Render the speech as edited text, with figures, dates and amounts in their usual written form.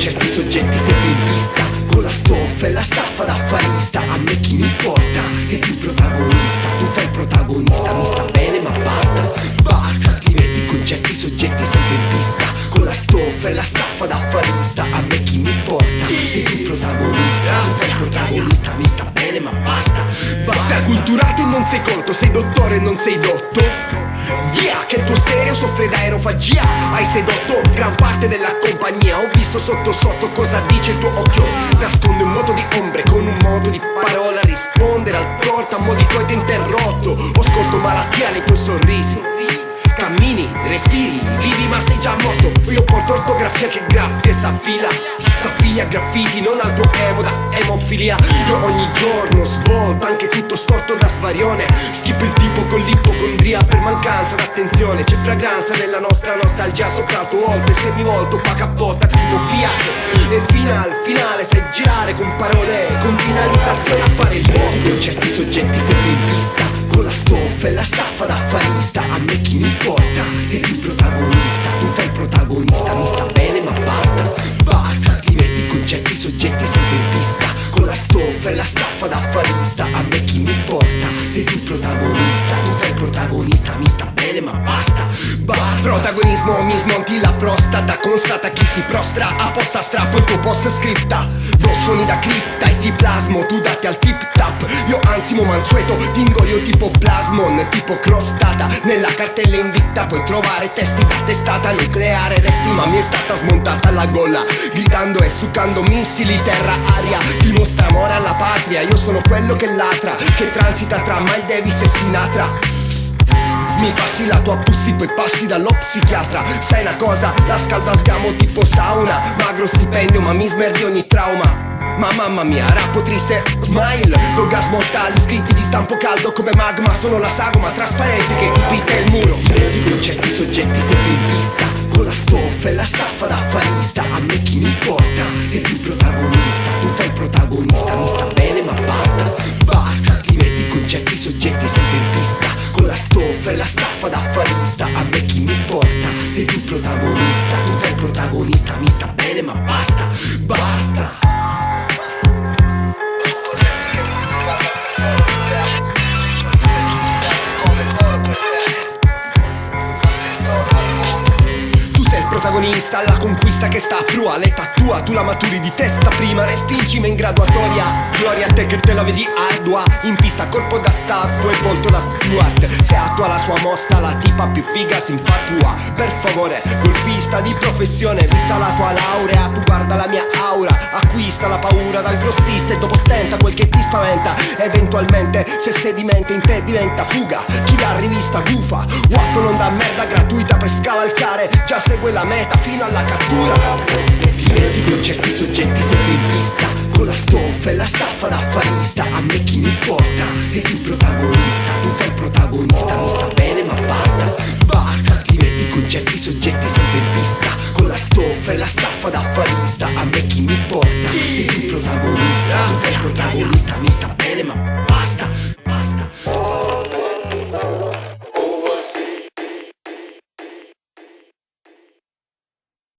certi soggetti sempre in pista, con la stoffa e la staffa da affarista. A me chi mi importa, sei tu protagonista, tu fai il protagonista, mi sta bene ma basta, basta. Ti metti con certi soggetti sempre in pista, con la stoffa e la staffa da affarista. A me chi mi importa, sei tu protagonista, tu fai il protagonista, mi sta bene ma basta, basta. Sei acculturato e non sei colto, sei dottore e non sei dotto. Via, che il tuo stereo soffre da aerofagia. Hai sedotto gran parte della compagnia. Ho visto sotto sotto cosa dice il tuo occhio. Nasconde un moto di ombre con un moto di parola. Rispondere al torto a mo' di coito interrotto. Ho scorto malattia nei tuoi sorrisi. Cammini, respiri, vivi ma sei già morto. Io porto ortografia che graffia e s'affilia a graffiti, non al tuo emo da emofilia. Io ogni giorno svolto, anche tutto storto da svarione. Schippo il tipo con l'ipocondria per mancanza d'attenzione. C'è fragranza nella nostra nostalgia sopra il tuo volto. E se mi volto qua cappotta tipo Fiat. E fino al finale sai girare con parole, con finalizzazione a fare il moto. Con certi soggetti sempre in pista, con la stoffa e la staffa da affarista. A me chi mi importa, sei tu il protagonista, tu fai il protagonista, mi sta bene ma basta, basta. Ti metti con certi soggetti sempre in pista, con la stoffa e la staffa da affarista. A me chi mi importa, sei tu il protagonista, tu fai il protagonista, mi sta bene ma basta, basta. Protagonismo, mi smonti la prostata, constata chi si prostra, apposta strappo il tuo post scripta. Do suoni da cripta e ti plasmo, tu date al tip tap. Io anzi mo mansueto, ti ingoio tipo plasmon, tipo crostata. Nella cartella invicta puoi trovare testi da testata nucleare. Resti ma mi è stata smontata la gola, gridando e succando missili terra-aria. Dimostra amore alla patria, io sono quello che latra, che transita tra Miles Davis e Sinatra. Mi passi la tua pussy, poi passi dallo psichiatra. Sai una cosa, la scaldo a sgamo tipo sauna. Magro stipendio ma mi smerdi ogni trauma. Ma mamma mia, rappo triste, smile. Do gas mortali, scritti di stampo caldo come magma. Sono la sagoma trasparente che ti pita il muro. Ti metti con certi soggetti sempre in pista, con la stoffa e la staffa da affarista. A me chi mi importa, sei tu il protagonista, tu fai il protagonista, mi sta bene ma basta, basta. Ti metti con certi soggetti sempre in pista, con la stoffa e la staffa da affarista. A me chi mi importa, sei tu il protagonista, tu fai il protagonista, mi sta bene ma basta, basta. Protagonista, la conquista che sta a prua, l'età tua, tu la maturi di testa prima, resti in cima in graduatoria. Gloria a te che te la vedi ardua, in pista corpo da statua e volto da Stewart. Se attua la sua mossa, la tipa più figa si infatua. Per favore, golfista di professione, vista la tua laurea, tu guarda la mia aura. Acquista la paura dal grossista e dopo stenta quel che ti spaventa. Eventualmente, se sedimenta in te diventa fuga. Chi la rivista gufa, Watto non dà merda gratuita per scavalcare, già segue la meta fino alla cattura. Ti metti con certi soggetti sempre in pista, con la stoffa e la staffa da affarista. A me chi mi importa, sei tu il protagonista, tu fai il protagonista, mi sta bene ma basta, basta. Ti metti con certi soggetti sempre in pista, con la stoffa e la staffa da affarista. A me chi mi importa,